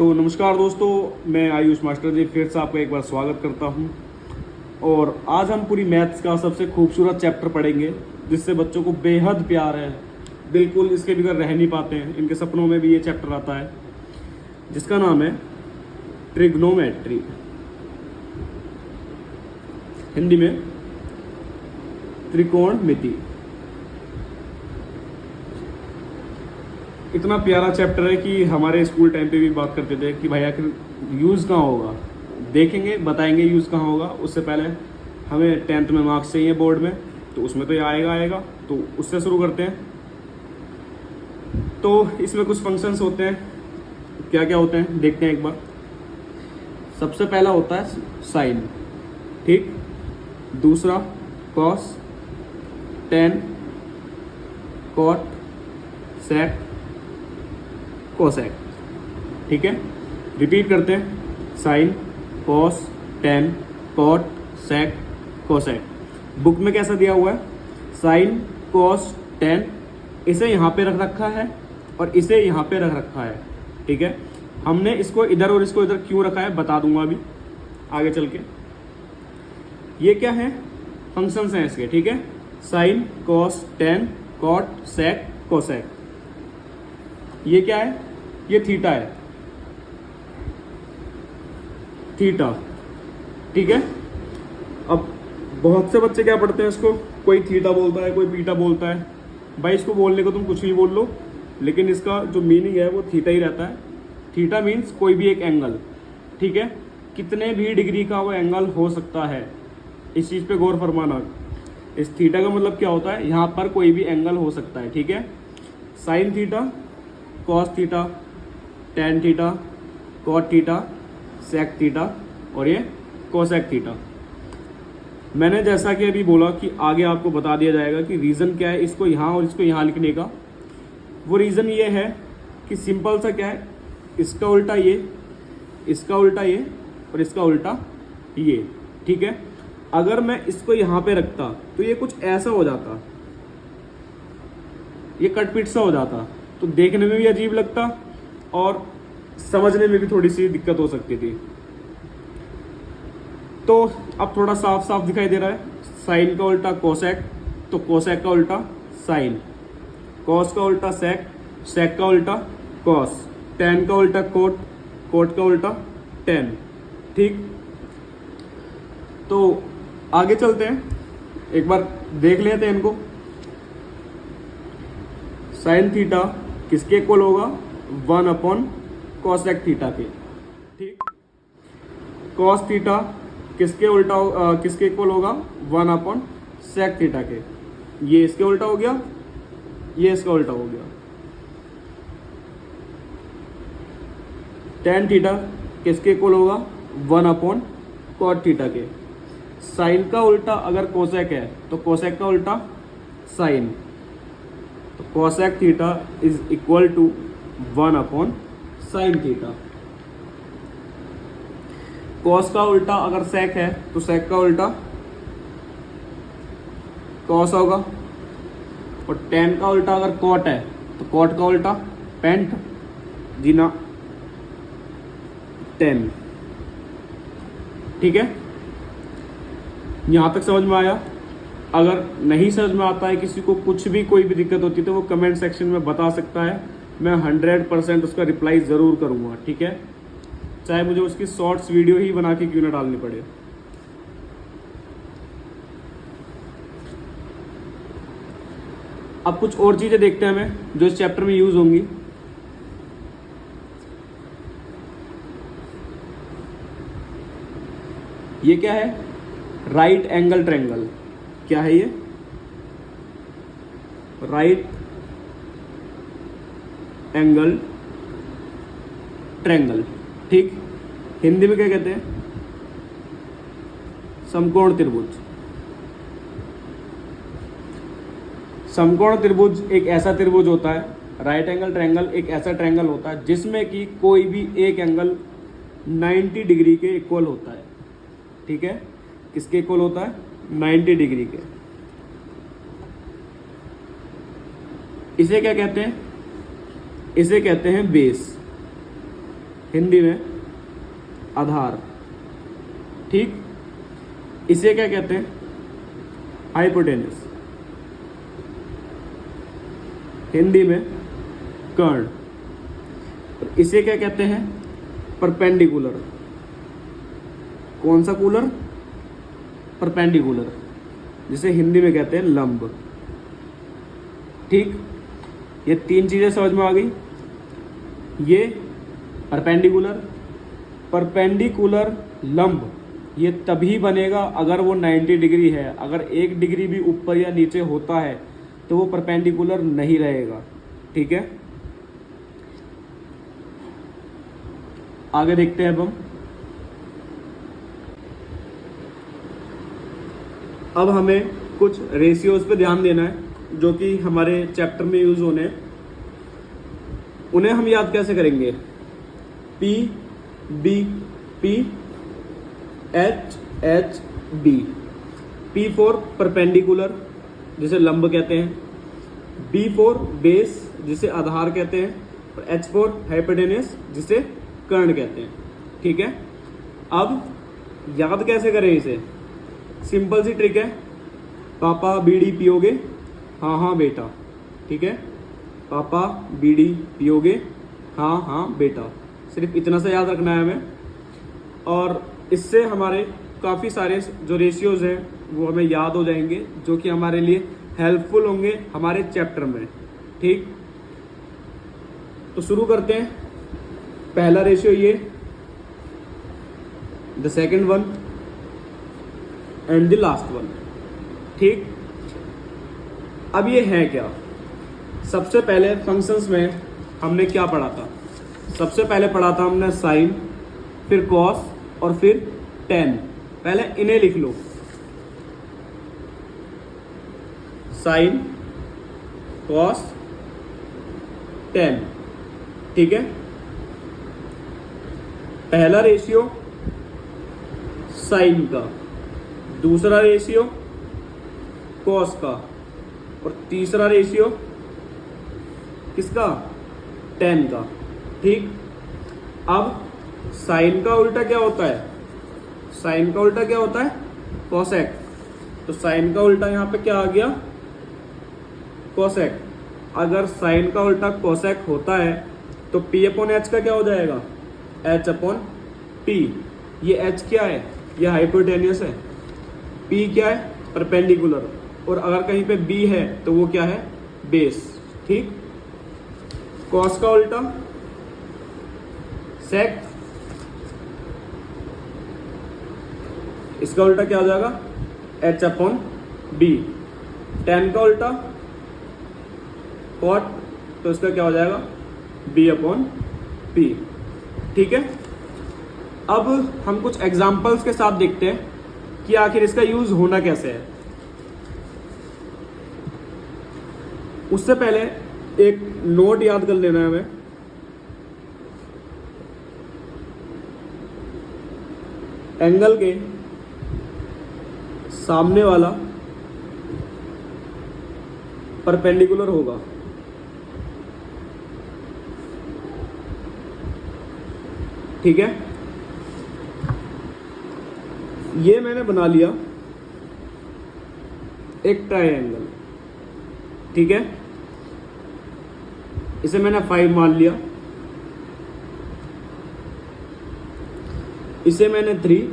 तो नमस्कार दोस्तों, मैं आयुष मास्टर जी फिर से आपका एक बार स्वागत करता हूं। और आज हम पूरी मैथ्स का सबसे खूबसूरत चैप्टर पढ़ेंगे जिससे बच्चों को बेहद प्यार है, बिल्कुल इसके बगैर रह नहीं पाते हैं। इनके सपनों में भी ये चैप्टर आता है जिसका नाम है ट्रिग्नोमेट्री, हिंदी में त्रिकोणमिति। इतना प्यारा चैप्टर है कि हमारे स्कूल टाइम पे भी बात करते थे कि भाई आखिर यूज़ कहाँ होगा, देखेंगे बताएंगे यूज़ कहाँ होगा। उससे पहले हमें 10th में मार्क्स चाहिए बोर्ड में, तो उसमें तो ये आएगा। तो उससे शुरू करते हैं। तो इसमें कुछ फंक्शंस होते हैं, क्या क्या होते हैं देखते हैं एक बार। सबसे पहला होता है साइन, ठीक। दूसरा कॉस, टेन, कॉट, सेक, कोसेक, ठीक है। रिपीट करते हैं, साइन, कॉस, टेन, कॉट, सेक, कोसेक। बुक में कैसा दिया हुआ है, साइन, कॉस, टेन, इसे यहाँ पे रख रखा है और इसे यहाँ पे रख रखा है, ठीक है। हमने इसको इधर और इसको इधर क्यों रखा है बता दूंगा अभी आगे चल के। ये क्या है, फंक्शंस हैं इसके, ठीक है। साइन, कॉस, टेन, कॉट, सेक, कोसेक। ये क्या है, ये थीटा है, थीटा, ठीक है। अब बहुत से बच्चे क्या पढ़ते हैं इसको, कोई थीटा बोलता है, कोई बीटा बोलता है। भाई इसको बोलने को तुम कुछ भी बोल लो, लेकिन इसका जो मीनिंग है वो थीटा ही रहता है। थीटा मीन्स कोई भी एक एंगल, ठीक है। कितने भी डिग्री का वो एंगल हो सकता है, इस चीज़ पे गौर फरमाना। इस थीटा का मतलब क्या होता है, यहाँ पर कोई भी एंगल हो सकता है, ठीक है। Sine theta, cos theta, tan theta, cot theta, sec theta और ये कोसेक थीटा। मैंने जैसा कि अभी बोला कि आगे आपको बता दिया जाएगा कि रीज़न क्या है इसको यहाँ और इसको यहाँ लिखने का। वो रीज़न ये है कि सिंपल सा क्या है, इसका उल्टा ये, इसका उल्टा ये और इसका उल्टा ये, ठीक है। अगर मैं इसको यहाँ पे रखता तो ये कुछ ऐसा हो जाता, ये कटपिट सा हो जाता, तो देखने में भी अजीब लगता और समझने में भी थोड़ी सी दिक्कत हो सकती थी। तो अब थोड़ा साफ साफ दिखाई दे रहा है। साइन का उल्टा कोसेक, तो कोसेक का उल्टा साइन, कॉस का उल्टा सेक, सेक का उल्टा कॉस, टेन का उल्टा कोट, कोट का उल्टा टेन, ठीक। तो आगे चलते हैं, एक बार देख लेते हैं इनको। साइन थीटा किसके इक्वल होगा, 1 अपॉन कॉसेक थीटा के, ठीक। कॉस थीटा किसके उल्टा किसके इक्वल होगा, 1 अपॉन सेक थीटा के। ये इसके उल्टा हो गया, ये इसका उल्टा हो गया। टेन थीटा किसके इक्वल होगा, 1 अपॉन कॉट थीटा के। साइन का उल्टा अगर कोसेक है तो कोसेक का उल्टा साइन, तो cosec theta is equal to 1 upon sine theta. Cos का उल्टा अगर सेक है तो सेक का उल्टा कॉस होगा, और टेन का उल्टा अगर कॉट है तो कॉट का उल्टा पेंट जीना टेन, ठीक है। यहां तक समझ में आया। अगर नहीं समझ में आता है किसी को, कुछ भी कोई भी दिक्कत होती है तो वो कमेंट सेक्शन में बता सकता है, मैं 100% उसका रिप्लाई ज़रूर करूँगा, ठीक है। चाहे मुझे उसकी शॉर्ट्स वीडियो ही बना के क्यों ना डालनी पड़े। अब कुछ और चीज़ें देखते हैं हमें जो इस चैप्टर में यूज़ होंगी। ये क्या है, राइट एंगल ट्रायंगल। क्या है ये, राइट एंगल ट्रायंगल, ठीक। हिंदी में क्या कहते हैं, समकोण त्रिभुज। समकोण त्रिभुज एक ऐसा त्रिभुज होता है, राइट एंगल ट्रायंगल एक ऐसा ट्रायंगल होता है जिसमें कि कोई भी एक एंगल 90 डिग्री के इक्वल होता है, ठीक है। किसके इक्वल होता है, 90 डिग्री के। इसे क्या कहते हैं, इसे कहते हैं बेस। हिंदी में आधार, ठीक। इसे क्या कहते हैं? हाइपोटेनस, हिंदी में कर्ण। इसे क्या कहते हैं? परपेंडिकुलर। कौन सा कूलर? परपेंडिकुलर, जिसे हिंदी में कहते हैं लंब, ठीक। ये तीन चीजें समझ में आ गई। ये परपेंडिकुलर, परपेंडिकुलर लंब ये तभी बनेगा अगर वो 90 डिग्री है। अगर 1 डिग्री भी ऊपर या नीचे होता है तो वो परपेंडिकुलर नहीं रहेगा, ठीक है। आगे देखते हैं अब हमें कुछ रेशियोज पे ध्यान देना है जो कि हमारे चैप्टर में यूज होने हैं। उन्हें हम याद कैसे करेंगे? P B P, H H B. P for perpendicular जिसे लंब कहते हैं, बी फॉर बेस जिसे आधार कहते हैं, और एच फॉर हाइपोटेनस जिसे कर्ण कहते हैं, ठीक है। अब याद कैसे करें इसे? सिंपल सी ट्रिक है। पापा बीड़ी पियोगे? हाँ हाँ बेटा, ठीक है। पापा बीड़ी पियोगे? हाँ हाँ बेटा। सिर्फ इतना सा याद रखना है हमें, और इससे हमारे काफ़ी सारे जो रेशियोज हैं वो हमें याद हो जाएंगे, जो कि हमारे लिए हेल्पफुल होंगे हमारे चैप्टर में, ठीक। तो शुरू करते हैं। पहला रेशियो ये, the second one and the last one, ठीक। अब ये है क्या? सबसे पहले फंक्शंस में हमने क्या पढ़ा था? सबसे पहले पढ़ा था हमने साइन, फिर कॉस और फिर टेन। पहले इन्हें लिख लो, साइन कॉस टेन, ठीक है। पहला रेशियो साइन का, दूसरा रेशियो कॉस का, और तीसरा रेशियो किसका? टेन का, ठीक। अब साइन का उल्टा क्या होता है? साइन का उल्टा क्या होता है? कोसेक। तो साइन का उल्टा यहां पे क्या आ गया? कोसेक। अगर साइन का उल्टा कोसेक होता है तो पी अपॉन एच का क्या हो जाएगा? H upon P. ये एच क्या है? ये हाइपोटेनियस है। पी क्या है? परपेंडिकुलर। और अगर कहीं पे बी है तो वो क्या है? बेस, ठीक। कॉस का उल्टा सेक, इसका उल्टा क्या हो जाएगा? H upon B. टेन का उल्टा कॉट, तो इसका क्या हो जाएगा? बी अपॉन पी, ठीक है। अब हम कुछ एग्जाम्पल्स के साथ देखते हैं कि आखिर इसका यूज होना कैसे है। उससे पहले एक नोट याद कर लेना है हमें। एंगल के सामने वाला परपेंडिकुलर होगा, ठीक है। ये मैंने बना लिया एक ट्रायंगल, ठीक है। इसे मैंने 5 मान लिया, इसे मैंने 3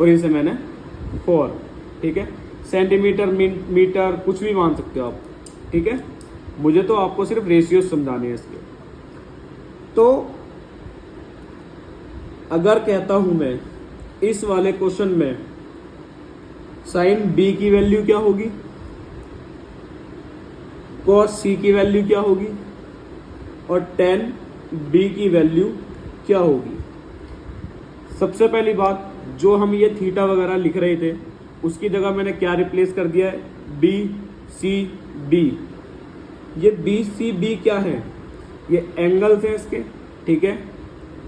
और इसे मैंने 4, ठीक है। सेंटीमीटर, मीटर कुछ भी मान सकते हो आप, ठीक है। मुझे तो आपको सिर्फ रेशियो समझाने हैं इसके। तो अगर कहता हूं मैं इस वाले क्वेश्चन में साइन बी की वैल्यू क्या होगी, कॉस सी की वैल्यू क्या होगी, और टेन बी की वैल्यू क्या होगी। सबसे पहली बात, जो हम ये थीटा वगैरह लिख रहे थे उसकी जगह मैंने क्या रिप्लेस कर दिया है? B C D. ये बी सी बी क्या है? ये एंगल्स हैं इसके, ठीक है।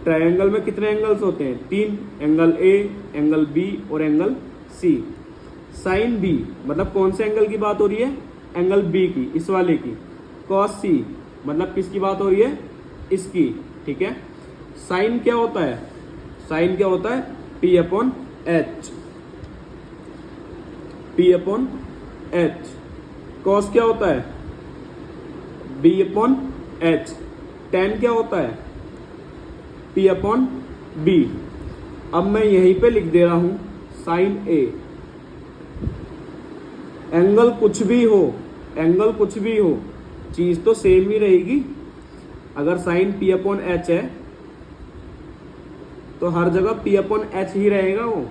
ट्रायंगल में कितने एंगल्स होते हैं? 3, एंगल ए, एंगल बी और एंगल सी। साइन बी मतलब कौन से एंगल की बात हो रही है? एंगल बी की, इस वाले की। कॉस सी मतलब किसकी बात हो रही है? इसकी, ठीक है। साइन क्या होता है? साइन क्या होता है? P upon H. P upon H. Cos क्या होता है? B upon H. टेन क्या होता है? P upon B. अब मैं यहीं पे लिख दे रहा हूं साइन ए। एंगल कुछ भी हो, एंगल कुछ भी हो, चीज तो सेम ही रहेगी। अगर साइन P अपॉन एच है तो हर जगह P अपॉन एच ही रहेगा वो,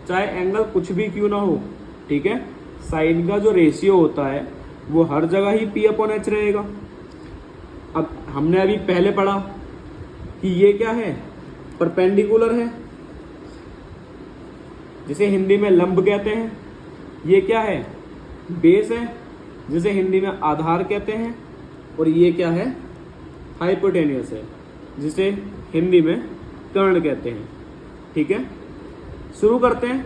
चाहे एंगल कुछ भी क्यों ना हो। ठीक है, साइन का जो रेशियो होता है वो हर जगह ही P अपॉन एच रहेगा। अब हमने अभी पहले पढ़ा कि ये क्या है? परपेंडिकुलर है, जिसे हिंदी में लंब कहते हैं। ये क्या है? बेस है, जिसे हिंदी में आधार कहते हैं। और ये क्या है? हाइपोटेनियस है, जिसे हिंदी में कर्ण कहते हैं। ठीक है, शुरू करते हैं।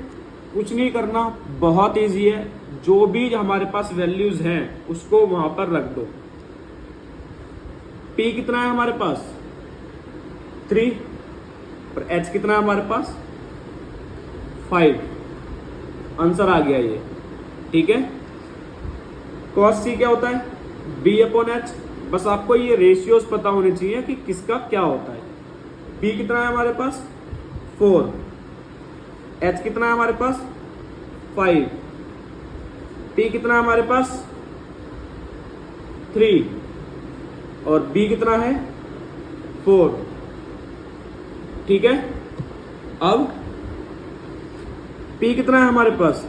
कुछ नहीं करना, बहुत इजी है। जो भी हमारे पास वैल्यूज हैं उसको वहां पर रख दो। P कितना है हमारे पास? 3। और H कितना है हमारे पास? 5। आंसर आ गया ये। ठीक है, cos C क्या होता है? B upon H. बस आपको ये रेशियोज पता होने चाहिए कि किसका क्या होता है। P कितना है हमारे पास? 4। H कितना है हमारे पास? 5। P कितना है हमारे पास? 3। और B कितना है? 4। ठीक है, अब P कितना है हमारे पास?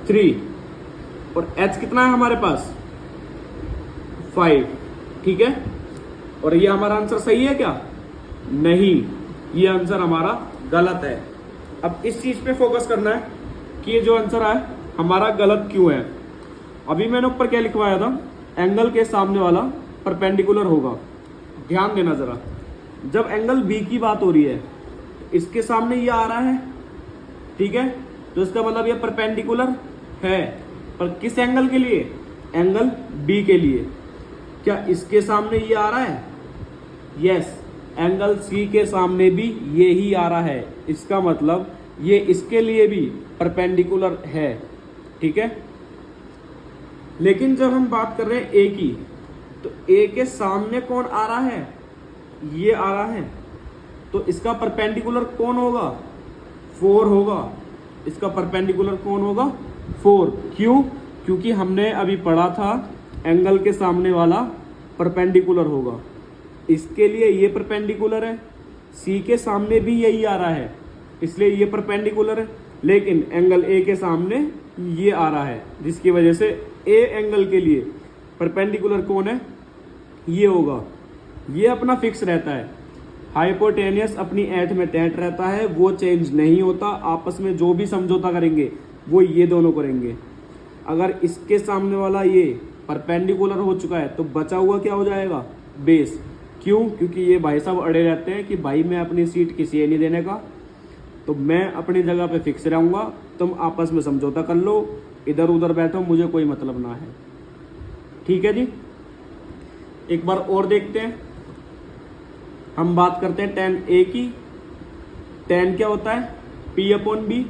3। और H कितना है हमारे पास? 5। ठीक है, और ये हमारा आंसर सही है क्या? नहीं, ये आंसर हमारा गलत है। अब इस चीज पे फोकस करना है कि ये जो आंसर है हमारा गलत क्यों है। अभी मैंने ऊपर क्या लिखवाया था? एंगल के सामने वाला परपेंडिकुलर होगा। ध्यान देना जरा, जब एंगल बी की बात हो रही है, इसके सामने ये आ रहा है। ठीक है, तो इसका मतलब ये परपेंडिकुलर है, पर किस एंगल के लिए? एंगल बी के लिए। क्या इसके सामने ये आ रहा है? यस, एंगल सी के सामने भी ये ही आ रहा है। इसका मतलब ये इसके लिए भी परपेंडिकुलर है। ठीक है, लेकिन जब हम बात कर रहे हैं ए की, तो ए के सामने कौन आ रहा है? ये आ रहा है, तो इसका परपेंडिकुलर कौन होगा? 4 होगा। इसका परपेंडिकुलर कौन होगा? 4। क्यों? क्योंकि हमने अभी पढ़ा था एंगल के सामने वाला परपेंडिकुलर होगा। इसके लिए ये परपेंडिकुलर है, सी के सामने भी यही आ रहा है, इसलिए ये परपेंडिकुलर है। लेकिन एंगल ए के सामने ये आ रहा है, जिसकी वजह से ए एंगल के लिए परपेंडिकुलर कौन है? ये होगा। ये अपना फिक्स रहता है। हाइपोटेनियस अपनी ऐठ में टैट रहता है, वो चेंज नहीं होता। आपस में जो भी समझौता करेंगे वो ये दोनों करेंगे। अगर इसके सामने वाला ये परपेंडिकुलर हो चुका है तो बचा हुआ क्या हो जाएगा? बेस। क्यों? क्योंकि ये भाई साहब अड़े रहते हैं कि भाई मैं अपनी सीट किसी नहीं देने का, तो मैं अपनी जगह पे फिक्स रहूंगा, तुम आपस में समझौता कर लो, इधर उधर बैठो, मुझे कोई मतलब ना है। ठीक है जी, एक बार और देखते हैं। हम बात करते हैं tan A की। tan क्या होता है? P upon B.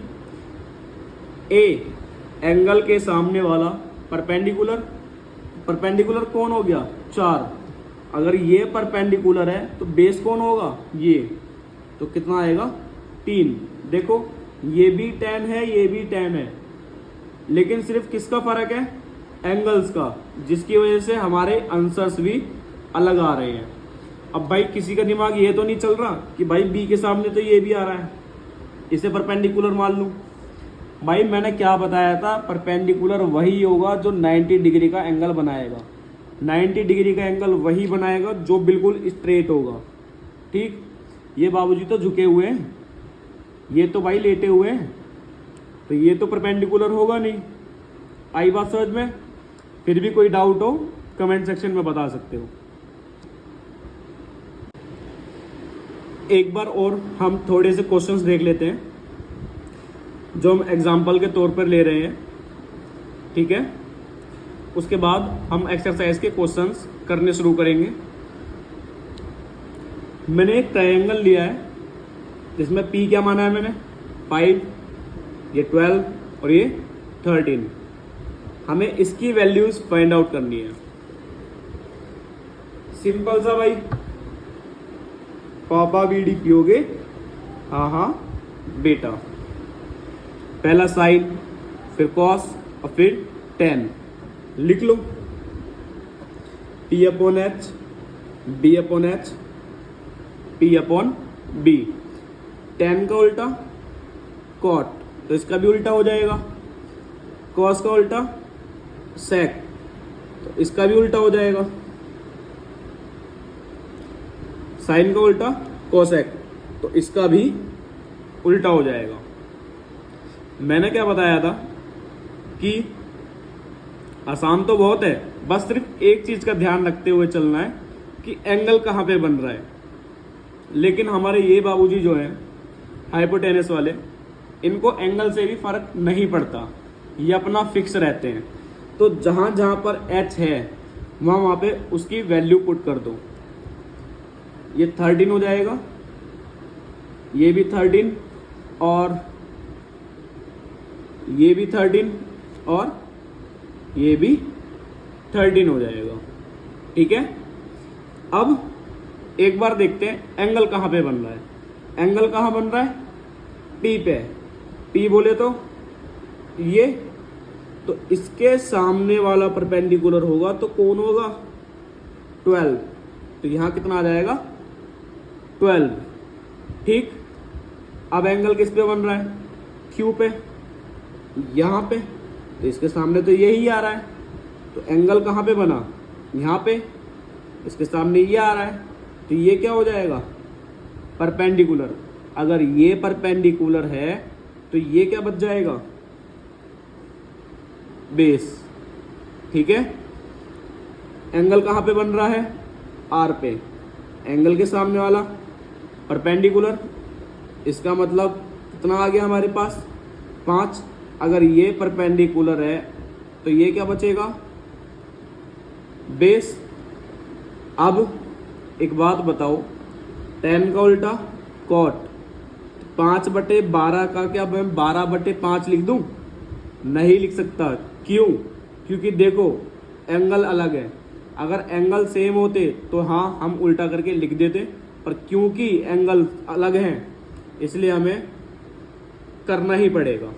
A angle के सामने वाला परपेंडिकुलर। परपेंडिकुलर कौन हो गया? 4। अगर ये परपेंडिकुलर है तो बेस कौन होगा? ये। तो कितना आएगा? 3। देखो, ये भी tan है, ये भी tan है, लेकिन सिर्फ किसका फर्क है? एंगल्स का, जिसकी वजह से हमारे आंसर्स भी अलग आ रहे हैं। अब भाई किसी का दिमाग ये तो नहीं चल रहा कि भाई बी के सामने तो ये भी आ रहा है, इसे परपेंडिकुलर मान लूं। भाई मैंने क्या बताया था? परपेंडिकुलर वही होगा जो 90 डिग्री का एंगल बनाएगा। 90 डिग्री का एंगल वही बनाएगा जो बिल्कुल स्ट्रेट होगा। ठीक, ये बाबूजी तो झुके हुए हैं, ये तो भाई लेटे हुए हैं, तो ये तो परपेंडिकुलर होगा नहीं। आई बात समझ में? फिर भी कोई डाउट हो कमेंट सेक्शन में बता सकते हो। एक बार और हम थोड़े से क्वेश्चंस देख लेते हैं जो हम एग्जाम्पल के तौर पर ले रहे हैं। ठीक है, उसके बाद हम एक्सरसाइज के क्वेश्चंस करने शुरू करेंगे। मैंने एक ट्रायंगल लिया है जिसमें P क्या माना है मैंने 5, ये 12 और ये 13। हमें इसकी वैल्यूज फाइंड आउट करनी है। सिंपल सा भाई, पापा बीडी पियोगे, हाँ हाँ बेटा। पहला साइन, फिर कॉस और फिर टेन। लिख लो P upon H, B upon H, P upon B। Ten का उल्टा कॉट, तो इसका भी उल्टा हो जाएगा। कॉस का उल्टा सेक, तो इसका भी उल्टा हो जाएगा। साइन का उल्टा कोसेक, तो इसका भी उल्टा हो जाएगा। मैंने क्या बताया था कि आसान तो बहुत है, बस सिर्फ एक चीज का ध्यान रखते हुए चलना है कि एंगल कहाँ पे बन रहा है। लेकिन हमारे ये बाबूजी जो है हाइपोटेनस वाले, इनको एंगल से भी फर्क नहीं पड़ता, ये अपना फिक्स रहते हैं। तो जहां जहां पर H है वहां पे उसकी वैल्यू पुट कर दो। ये 13 हो जाएगा, ये भी 13 और ये भी 13 और ये भी 13 हो जाएगा। ठीक है, अब एक बार देखते हैं एंगल कहाँ पे बन रहा है। एंगल कहाँ बन रहा है? P पे। P बोले तो ये, तो इसके सामने वाला परपेंडिकुलर होगा तो कौन होगा? 12। तो यहां कितना आ जाएगा? 12। ठीक, अब एंगल किस पे बन रहा है? Q पे, यहां पे। तो इसके सामने तो यही आ रहा है, तो एंगल कहां पे बना? यहां पे। इसके सामने ये आ रहा है, तो ये क्या हो जाएगा? परपेंडिकुलर। अगर ये परपेंडिकुलर है तो ये क्या बच जाएगा? बेस। ठीक है, एंगल कहां पे बन रहा है? R पे। एंगल के सामने वाला परपेंडिकुलर, इसका मतलब कितना आ गया हमारे पास? 5। अगर ये परपेंडिकुलर है तो ये क्या बचेगा? बेस। अब एक बात बताओ, tan का उल्टा cot, 5/12 का क्या मैं 12/5 लिख दूं? नहीं लिख सकता। क्यों? क्योंकि देखो एंगल अलग है। अगर एंगल सेम होते तो हाँ हम उल्टा करके लिख देते, पर क्योंकि एंगल अलग हैं इसलिए हमें करना ही पड़ेगा।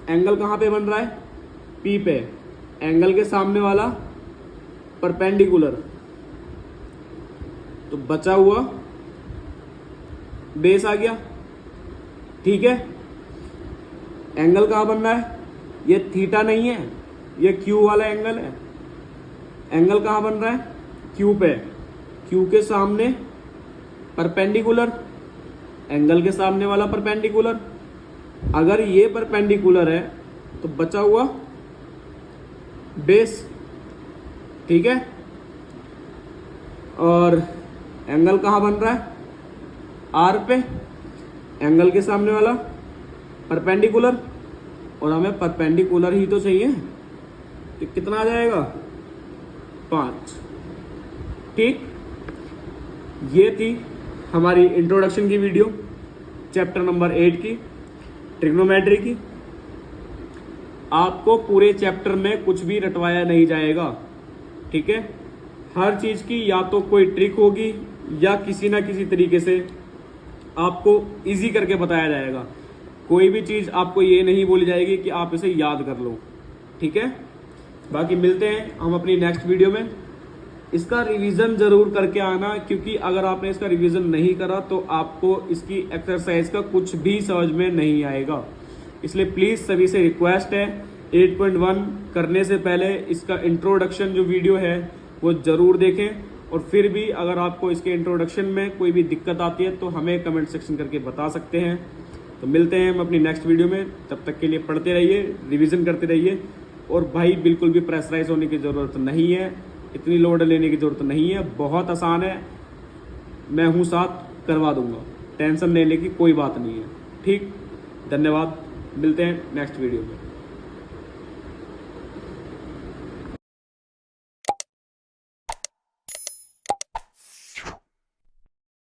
एंगल कहाँ पे बन रहा है? P पे। एंगल के सामने वाला परपेंडिकुलर, तो बचा हुआ बेस आ गया। ठीक है, एंगल कहाँ बन रहा है? ये थीटा नहीं है, ये Q वाला एंगल है। एंगल कहाँ बन रहा है? Q पे। Q के सामने परपेंडिकुलर, एंगल के सामने वाला परपेंडिकुलर। अगर ये परपेंडिकुलर है तो बचा हुआ बेस। ठीक है, और एंगल कहाँ बन रहा है? R पे। एंगल के सामने वाला परपेंडिकुलर, और हमें परपेंडिकुलर ही तो चाहिए, तो कितना आ जाएगा? 5। ठीक, ये थी हमारी इंट्रोडक्शन की वीडियो चैप्टर नंबर 8 की, ट्रिग्नोमेट्री की। आपको पूरे चैप्टर में कुछ भी रटवाया नहीं जाएगा। ठीक है, हर चीज की या तो कोई ट्रिक होगी या किसी ना किसी तरीके से आपको इजी करके बताया जाएगा। कोई भी चीज आपको ये नहीं बोली जाएगी कि आप इसे याद कर लो। ठीक है, बाकी मिलते हैं हम अपनी नेक्स्ट वीडियो में। इसका रिवीजन जरूर करके आना, क्योंकि अगर आपने इसका रिवीजन नहीं करा तो आपको इसकी एक्सरसाइज का कुछ भी समझ में नहीं आएगा। इसलिए प्लीज सभी से रिक्वेस्ट है, 8.1 करने से पहले इसका इंट्रोडक्शन जो वीडियो है वो जरूर देखें, और फिर भी अगर आपको इसके इंट्रोडक्शन में कोई भी दिक्कत आती है तो हमें कमेंट सेक्शन करके बता सकते हैं। तो मिलते हैं हम अपनी नेक्स्ट वीडियो में, तब तक के लिए पढ़ते रहिए, रिवीजन करते रहिए। और भाई बिल्कुल भी प्रेशराइज होने की ज़रूरत नहीं है, इतनी लोड लेने की ज़रूरत नहीं है, बहुत आसान है, मैं हूँ साथ, करवा दूंगा, टेंशन लेने की कोई बात नहीं है। ठीक, धन्यवाद, मिलते हैं नेक्स्ट वीडियो में।